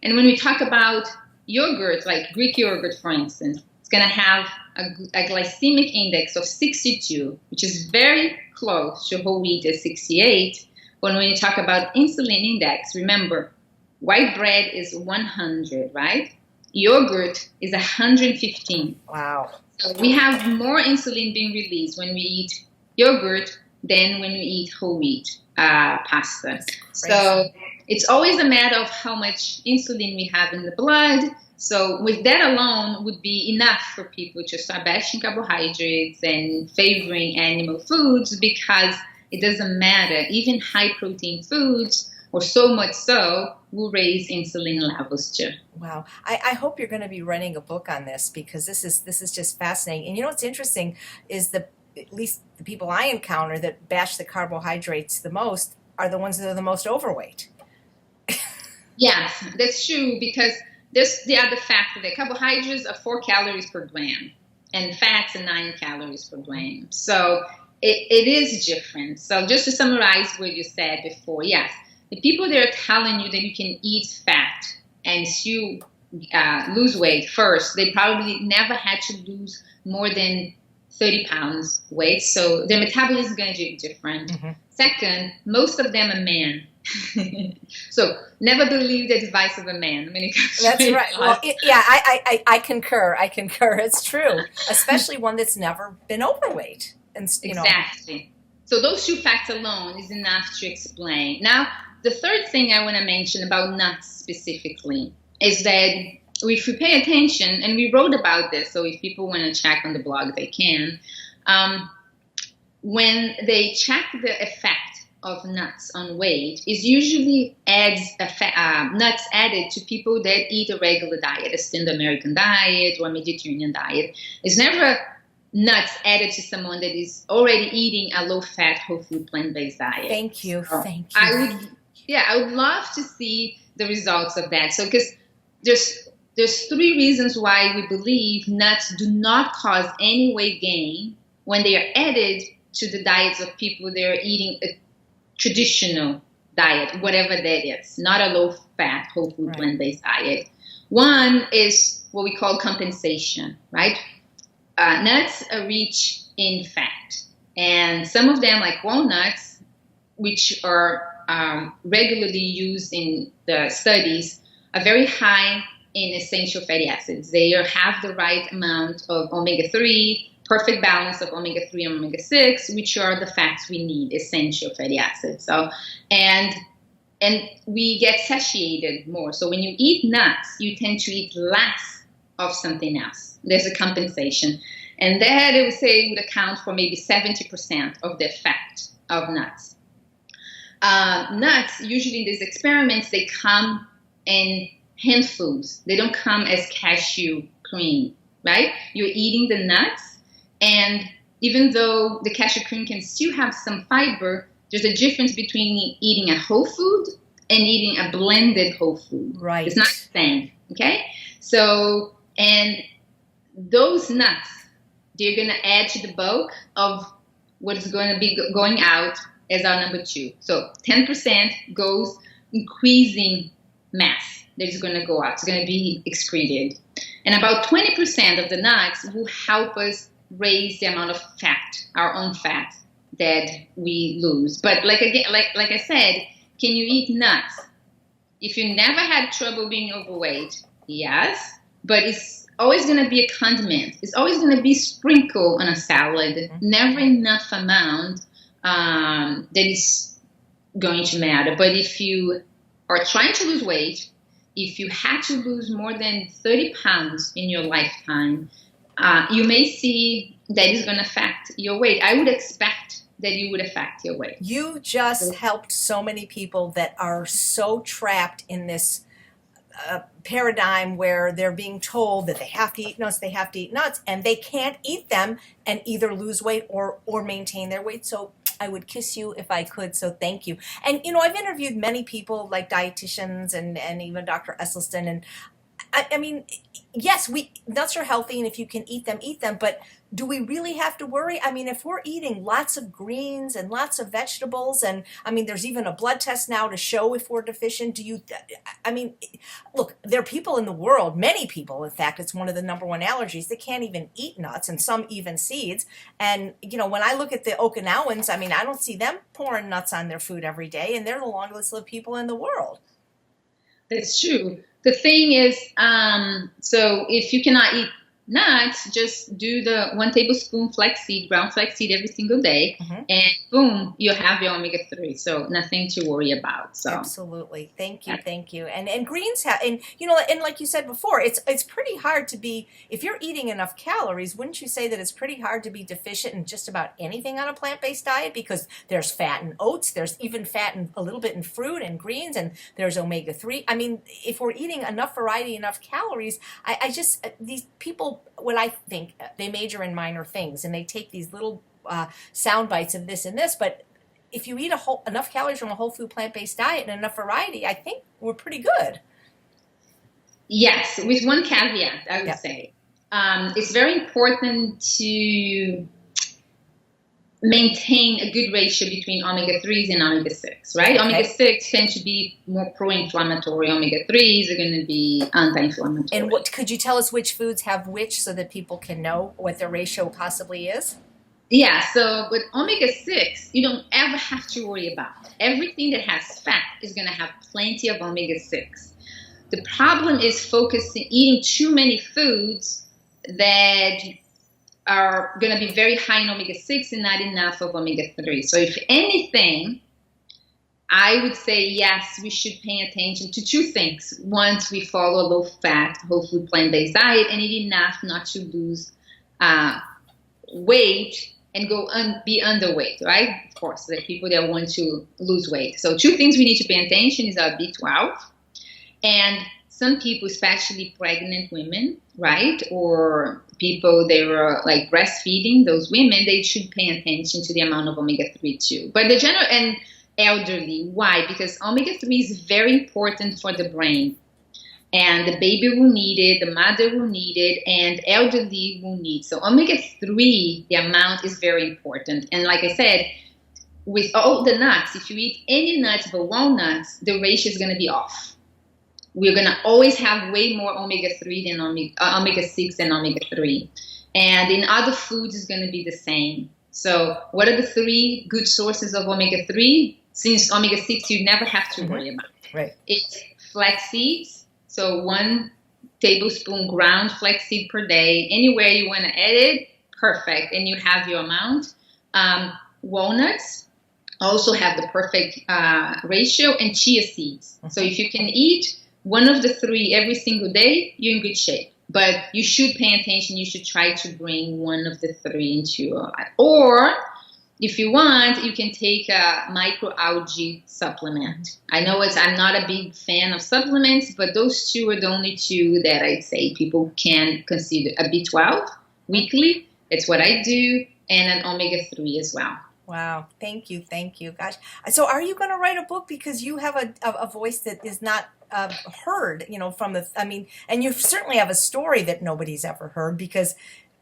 And when we talk about yogurt, like Greek yogurt, for instance, it's going to have a glycemic index of 62, which is very close to whole wheat at 68. But when you talk about insulin index, remember, white bread is 100, right? Yogurt is 115. Wow. So we have more insulin being released when we eat yogurt than when we eat whole wheat pasta. So it's always a matter of how much insulin we have in the blood. So with that alone would be enough for people to start bashing carbohydrates and favoring animal foods, because it doesn't matter. Even high protein foods, or so much so, will raise insulin levels too. Wow. I hope you're going to be running a book on this, because this is just fascinating. And you know what's interesting is at least the people I encounter that bash the carbohydrates the most are the ones that are the most overweight. Yes, that's true, because there's the other factor that carbohydrates are 4 calories per gram and fats are 9 calories per gram. So it is different. So just to summarize what you said before, yes, the people that are telling you that you can eat fat and still lose weight, first, they probably never had to lose more than 30 pounds weight. So their metabolism is going to be different. Second, most of them are men. So never believe the advice of a man when it comes to That's right. Well, I concur. It's true, especially one that's never been overweight. And exactly. So those 2 facts alone is enough to explain. Now, the third thing I want to mention about nuts specifically is that if we pay attention, and we wrote about this, so if people want to check on the blog, they can. When they check the effect of nuts on weight, is usually nuts added to people that eat a regular diet, a standard American diet or a Mediterranean diet. It's never nuts added to someone that is already eating a low-fat, whole-food, plant-based diet. Thank you. So thank you. I would love to see the results of that. So, because there's 3 reasons why we believe nuts do not cause any weight gain when they are added to the diets of people that are eating a traditional diet, whatever that is, not a low-fat, whole-food, plant-based diet. One is what we call compensation, right? Nuts are rich in fat, and some of them, like walnuts, which are regularly used in the studies, are very high in essential fatty acids. They have the right amount of omega-3, perfect balance of omega-3 and omega-6, which are the fats we need, essential fatty acids. So, and we get satiated more. So when you eat nuts, you tend to eat less of something else. There's a compensation. And that, I would say, would account for maybe 70% of the effect of nuts. Nuts, usually in these experiments, they come in handfuls. They don't come as cashew cream, right? You're eating the nuts, and even though the cashew cream can still have some fiber, there's a difference between eating a whole food and eating a blended whole food. Right. It's not the same, okay? So, and those nuts, they're going to add to the bulk of what is going to be going out as our number 2. So 10% goes increasing mass that is going to go out. It's going to be excreted. And about 20% of the nuts will help us raise the amount of fat, our own fat, that we lose. But like I said, can you eat nuts? If you never had trouble being overweight, yes, but it's always going to be a condiment. It's always going to be sprinkled on a salad, never enough amount that is going to matter. But if you are trying to lose weight, if you had to lose more than 30 pounds in your lifetime, you may see that is going to affect your weight. I would expect that you would affect your weight. You just helped so many people that are so trapped in this paradigm where they're being told that they have to eat nuts, and they can't eat them and either lose weight or maintain their weight. So I would kiss you if I could, so thank you. And, I've interviewed many people like dietitians and even Dr. Esselstyn, and I mean, yes, nuts are healthy, and if you can eat them, but do we really have to worry? I mean, if we're eating lots of greens and lots of vegetables, and I mean, there's even a blood test now to show if we're deficient, look, there are people in the world, many people, in fact, it's one of the number 1 allergies, they can't even eat nuts, and some even seeds. And, when I look at the Okinawans, I mean, I don't see them pouring nuts on their food every day, and they're the longest lived people in the world. That's true. The thing is, so if you cannot eat nuts, just do the 1 tablespoon flaxseed, brown flaxseed every single day, and boom, you have your omega-3. So nothing to worry about. So absolutely, thank you. And greens have, and and like you said before, it's pretty hard to be, if you're eating enough calories. Wouldn't you say that it's pretty hard to be deficient in just about anything on a plant-based diet, because there's fat in oats, there's even fat in a little bit in fruit and greens, and there's omega-3. I mean, if we're eating enough variety, enough calories, I just, these people, what I think, they major in minor things, and they take these little sound bites of this and this, but if you eat enough calories from a whole food plant-based diet and enough variety, I think we're pretty good. Yes, with one caveat, I would say. It's very important to maintain a good ratio between omega-3s and omega-6, right? Okay. Omega-6 tend to be more pro-inflammatory. Omega-3s are going to be anti-inflammatory. And could you tell us which foods have which, so that people can know what their ratio possibly is? Yeah, so with omega-6, you don't ever have to worry about. Everything that has fat is going to have plenty of omega-6. The problem is eating too many foods that are going to be very high in omega-6 and not enough of omega-3. So if anything, I would say, yes, we should pay attention to two things. Once we follow a low-fat, whole food, plant-based diet and eat enough not to lose weight and be underweight, right? Of course, the people that want to lose weight. So two things we need to pay attention is our B12. And some people, especially pregnant women, right, or people they were like breastfeeding, those women, they should pay attention to the amount of omega-3 too. But the general and elderly, why? Because omega-3 is very important for the brain. And the baby will need it, the mother will need it, and elderly will need. So omega-3, the amount is very important. And like I said, with all the nuts, if you eat any nuts but walnuts, the ratio is going to be off. We're going to always have way more omega-3 than omega-6 than omega-3. And in other foods, it's going to be the same. So what are the three good sources of omega-3? Since omega-6, you never have to worry about. Right. It's flax seeds. So 1 tablespoon ground flaxseed per day. Anywhere you want to add it, perfect. And you have your amount. Walnuts also have the perfect ratio, and chia seeds. So if you can eat one of the three every single day, you're in good shape. But you should pay attention. You should try to bring one of the three into your life. Or if you want, you can take a microalgae supplement. I know I'm not a big fan of supplements, but those two are the only two that I'd say people can consider. A B12 weekly, it's what I do, and an omega-3 as well. Wow. Thank you. Gosh. So are you going to write a book? Because you have a voice that is not heard, from and you certainly have a story that nobody's ever heard because,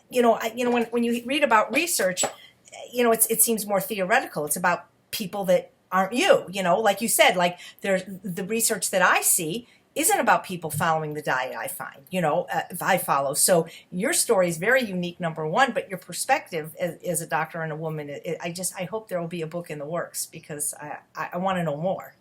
when you read about research, it seems more theoretical. It's about people that aren't you, like you said, like there's the research that I see isn't about people following the diet I find, if I follow. So your story is very unique, number one, but your perspective as a doctor and a woman, I hope there will be a book in the works because I want to know more.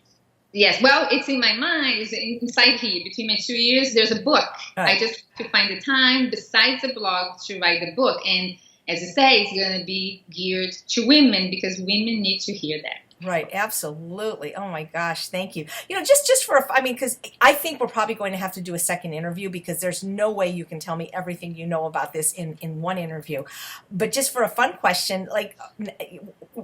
Yes, well, it's in my mind. It's inside here. Between my 2 ears, there's a book. Right. I just have to find the time besides the blog to write the book. And as I say, it's going to be geared to women because women need to hear that. Right, absolutely. Oh my gosh, thank you. Just for, because I think we're probably going to have to do a second interview because there's no way you can tell me everything you know about this in one interview. But just for a fun question, like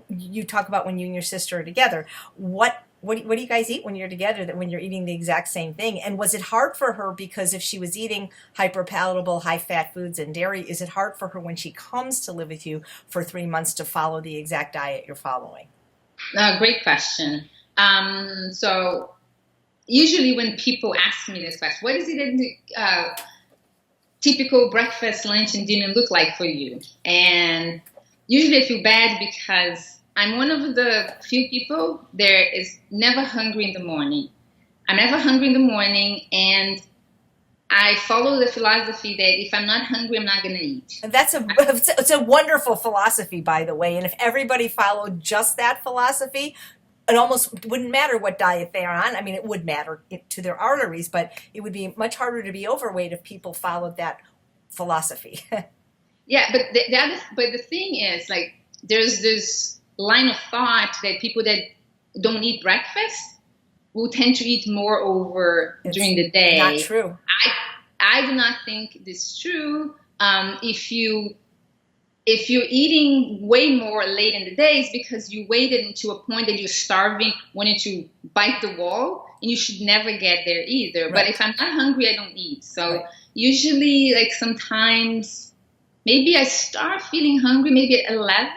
you talk about when you and your sister are together, what do you guys eat when you're together, when you're eating the exact same thing? And was it hard for her because if she was eating hyperpalatable, high-fat foods and dairy, is it hard for her when she comes to live with you for 3 months to follow the exact diet you're following? Great question. So usually when people ask me this question, what is it that typical breakfast, lunch, and dinner look like for you? And usually I feel bad because I'm one of the few people that is never hungry in the morning. I'm never hungry in the morning, and I follow the philosophy that if I'm not hungry, I'm not going to eat. And it's a wonderful philosophy, by the way. And if everybody followed just that philosophy, it almost wouldn't matter what diet they're on. I mean, it would matter to their arteries, but it would be much harder to be overweight if people followed that philosophy. Yeah, but the thing is, like, there's this line of thought that people that don't eat breakfast will tend to eat more during the day. Not true. I do not think this is true. If you're eating way more late in the day, it's because you waited to a point that you're starving, wanting to bite the wall, and you should never get there either. Right. But if I'm not hungry, I don't eat. So usually, like sometimes, maybe I start feeling hungry maybe at 11.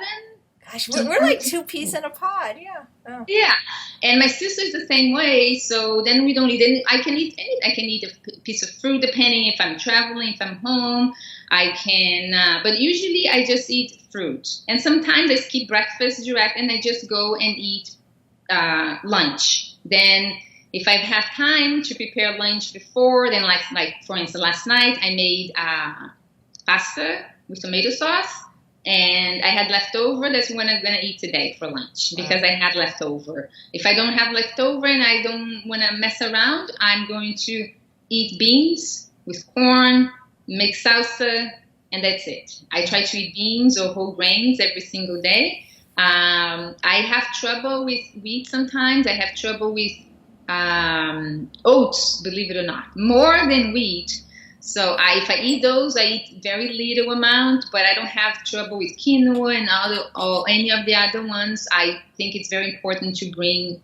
Gosh, we're like two peas in a pod, yeah. Oh. Yeah, and my sister's the same way. So then we don't eat any. I can eat anything. I can eat a piece of fruit, depending if I'm traveling, if I'm home. I can, but usually I just eat fruit. And sometimes I skip breakfast direct, and I just go and eat lunch. Then if I have time to prepare lunch before, then like for instance, last night I made pasta with tomato sauce. And I had leftover. That's what I'm going to eat today for lunch because I had leftover. If I don't have leftover and I don't want to mess around, I'm going to eat beans with corn, mix salsa, and that's it. I try to eat beans or whole grains every single day. I have trouble with wheat sometimes. I have trouble with oats, believe it or not, more than wheat. So if I eat those, I eat very little amount, but I don't have trouble with quinoa and or any of the other ones. I think it's very important to bring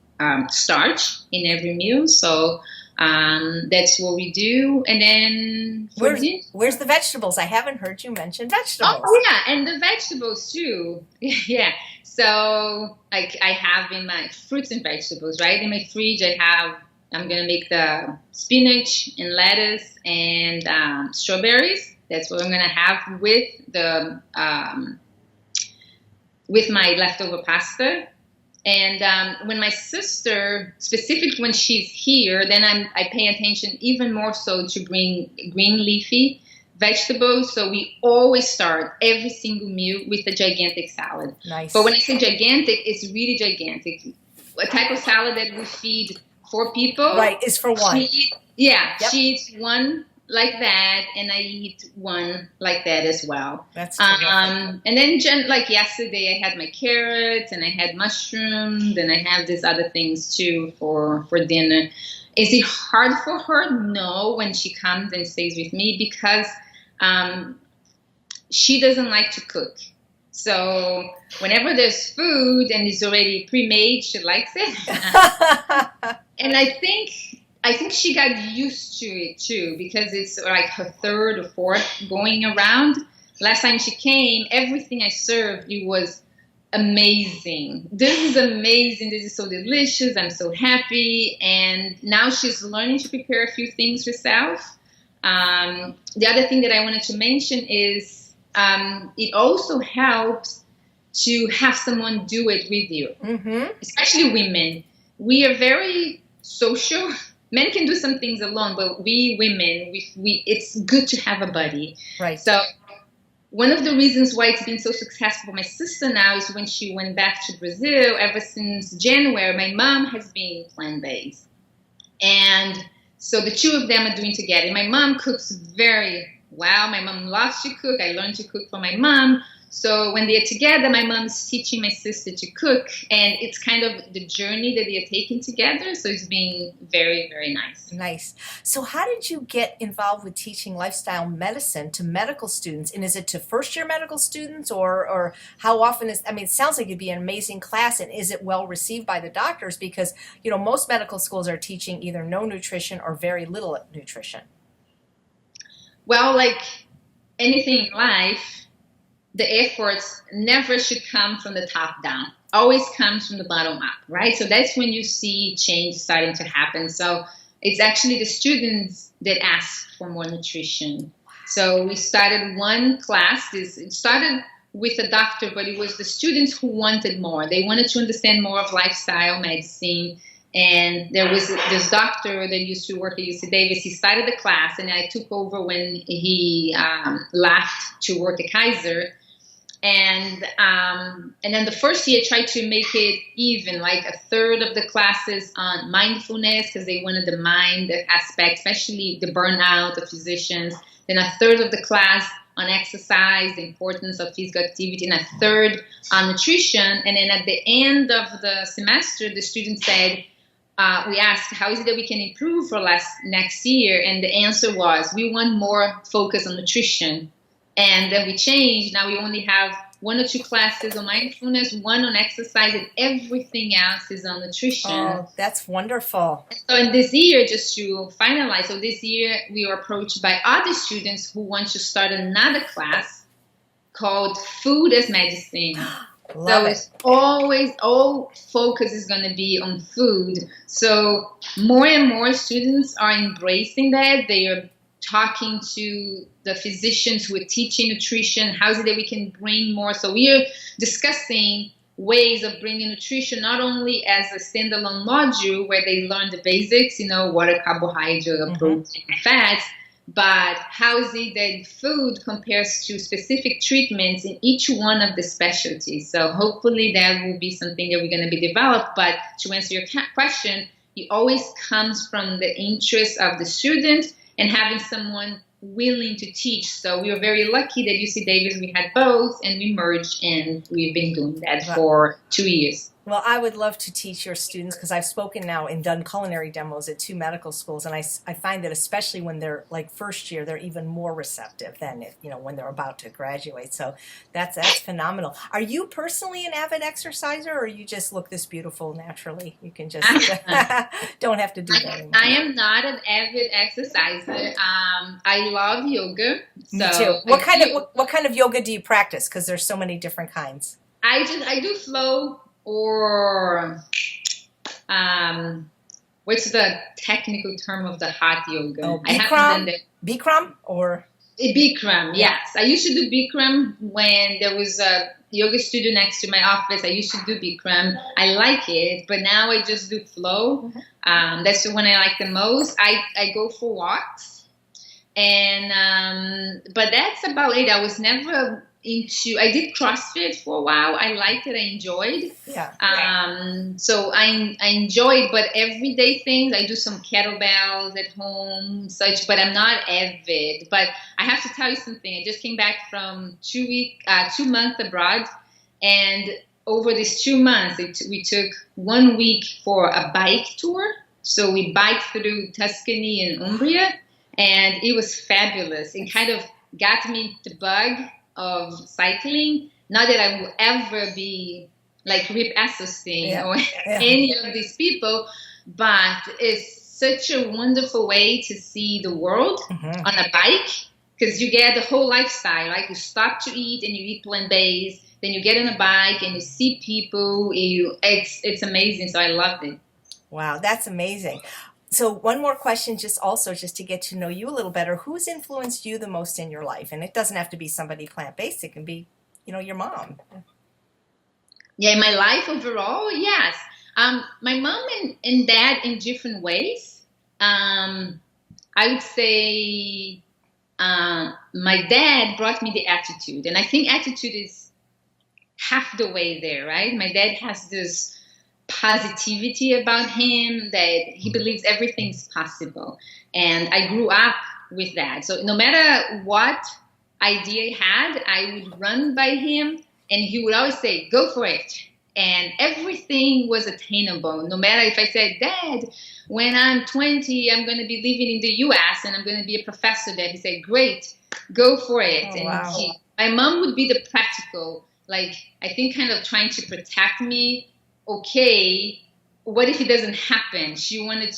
starch in every meal. So that's what we do. And then where's the vegetables? I haven't heard you mention vegetables. Oh yeah, and the vegetables too. Yeah. So like I have in my fruits and vegetables, right? In my fridge, I'm gonna make the spinach and lettuce and strawberries. That's what I'm gonna have with the with my leftover pasta. And when my sister, specifically when she's here, then I pay attention even more so to bring green leafy vegetables. So we always start every single meal with a gigantic salad. Nice. But when I say gigantic, it's really gigantic. A type of salad that we feed 4 people. Right, is for one. She eats one like that, and I eat one like that as well. That's and then like yesterday, I had my carrots and I had mushrooms, and I have these other things too for dinner. Is it hard for her? No, when she comes and stays with me, because she doesn't like to cook. So whenever there's food and it's already pre-made, she likes it. And I think she got used to it too, because it's like her 3rd or 4th going around. Last time she came, everything I served, it was amazing. This is amazing. This is so delicious. I'm so happy. And now she's learning to prepare a few things herself. The other thing that I wanted to mention is it also helps to have someone do it with you, especially women. We are very social. Men can do some things alone, but we women, it's good to have a buddy. Right. So one of the reasons why it's been so successful for my sister now is when she went back to Brazil, ever since January, my mom has been plant-based. And so the two of them are doing together. My mom cooks very well. My mom loves to cook. I learned to cook from my mom. So when they're together, my mom's teaching my sister to cook, and it's kind of the journey that they're taking together. So it's been very, very nice. Nice. So how did you get involved with teaching lifestyle medicine to medical students? And is it to first-year medical students, or how often is, I mean, it sounds like it'd be an amazing class, and is it well received by the doctors? Because, you know, most medical schools are teaching either no nutrition or very little nutrition. Well, like anything in life, the efforts never should come from the top down. Always comes from the bottom up, right? So that's when you see change starting to happen. So it's actually the students that ask for more nutrition. So we started one class. It started with a doctor, but it was the students who wanted more. They wanted to understand more of lifestyle medicine. And there was this doctor that used to work at UC Davis. He started the class, and I took over when he left to work at Kaiser. And then the first year, I tried to make it even, like a third of the classes on mindfulness, because they wanted the mind aspect, especially the burnout of physicians. Then a third of the class on exercise, the importance of physical activity, and a third on nutrition. And then at the end of the semester, the students said, we asked, how is it that we can improve for next year? And the answer was, we want more focus on nutrition. And then we changed. Now we only have 1 or 2 classes on mindfulness, 1 on exercise, and everything else is on nutrition. Oh, that's wonderful. So in this year, just to finalize, so this year we were approached by other students who want to start another class called Food as Medicine. So it's always, all focus is going to be on food. So more and more students are embracing that. They are talking to the physicians who are teaching nutrition. How is it that we can bring more? So we are discussing ways of bringing nutrition not only as a standalone module where they learn the basics, you know, what are carbohydrates, protein, fats, but how is it that food compares to specific treatments in each one of the specialties? So hopefully that will be something that we're going to be developed. But to answer your question, it always comes from the interest of the student and having someone willing to teach. So we were very lucky that UC Davis, we had both, and we merged, and we've been doing that for 2 years. Well, I would love to teach your students, because I've spoken now and done culinary demos at 2 medical schools, and I find that especially when they're like first year, they're even more receptive than if, when they're about to graduate. So that's phenomenal. Are you personally an avid exerciser, or you just look this beautiful naturally? You can just don't have to do that anymore. I am not an avid exerciser. I love yoga. Me too. What kind of yoga do you practice? Because there's so many different kinds. I do flow. Or what's the technical term of the hot yoga? Oh, I haven't done that. Bikram or Bikram, yes. I used to do Bikram when there was a yoga studio next to my office. I used to do Bikram. I like it, but now I just do flow. That's the one I like the most. I go for walks, and but that's about it. I was never I did CrossFit for a while. I liked it. I enjoyed. Yeah. So I enjoyed, but everyday things, I do some kettlebells at home, such, but I'm not avid. But I have to tell you something. I just came back from 2 months abroad, and over these 2 months, we took 1 week for a bike tour. So we biked through Tuscany and Umbria, and it was fabulous. It kind of got me the bug of cycling. Not that I will ever be like Rip Esselstyn or any of these people, but it's such a wonderful way to see the world on a bike, because you get the whole lifestyle, right? You stop to eat and you eat plant-based, then you get on a bike and you see people. It's amazing. So I loved it. Wow, that's amazing. So one more question, just to get to know you a little better. Who's influenced you the most in your life? And it doesn't have to be somebody plant-based. It can be, your mom. Yeah, in my life overall, yes. My mom and dad in different ways. I would say my dad brought me the attitude. And I think attitude is half the way there, right? My dad has this positivity about him, that he believes everything's possible, and I grew up with that. So no matter what idea I had, I would run by him, and he would always say, go for it, and everything was attainable. No matter if I said, Dad, when I'm 20, I'm going to be living in the US and I'm going to be a professor there, he said, great, go for it. Oh, and wow. My mom would be the practical, like, I think kind of trying to protect me. Okay, what if it doesn't happen? She wanted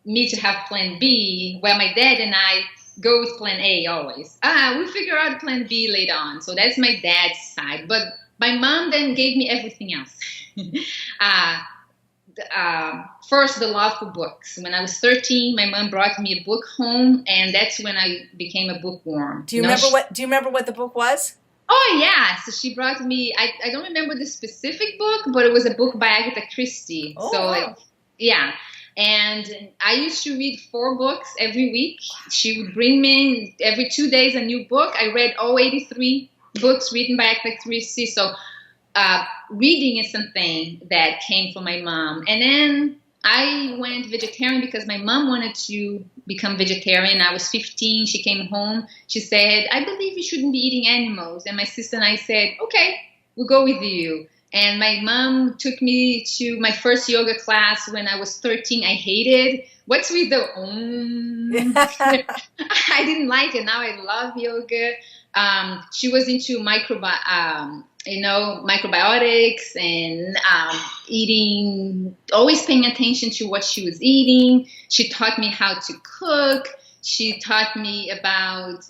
me to have plan B, while my dad and I go with plan A always. We'll figure out plan B later on. So that's my dad's side. But my mom then gave me everything else. First, the love for books. When I was 13, my mom brought me a book home, and that's when I became a bookworm. Do you remember what the book was? Oh, yeah. So she brought me, I don't remember the specific book, but it was a book by Agatha Christie. Oh, so, wow. Yeah. And I used to read 4 books every week. She would bring me every 2 days a new book. I read all 83 books written by Agatha Christie. So reading is something that came from my mom. And then I went vegetarian because my mom wanted to become vegetarian. I was 15. She came home. She said, I believe you shouldn't be eating animals. And my sister and I said, okay, we'll go with you. And my mom took me to my first yoga class when I was 13. I hated. What's with the I didn't like it. Now I love yoga. She was into microbiotics and eating, always paying attention to what she was eating. She taught me how to cook. She taught me about,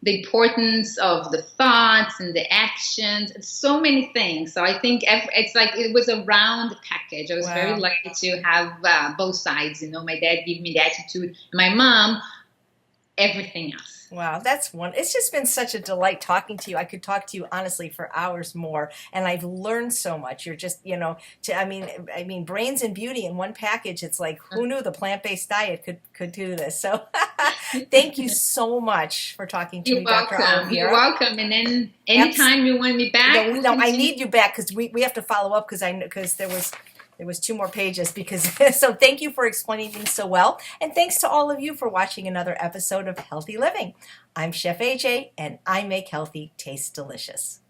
the importance of the thoughts and the actions, so many things. So I think it's like it was a round package. I was very lucky to have both sides. My dad gave me the attitude, my mom, everything else. Wow, that's one. It's just been such a delight talking to you. I could talk to you honestly for hours more, and I've learned so much. You're just, I mean, brains and beauty in one package. It's like, who knew the plant-based diet could do this? So, thank you so much for talking to me, Dr. Oliveira. You're welcome. And then anytime you want me back, no, I need you back because we have to follow up because there there was 2 more pages because, so thank you for explaining things so well. And thanks to all of you for watching another episode of Healthy Living. I'm Chef AJ, and I make healthy taste delicious.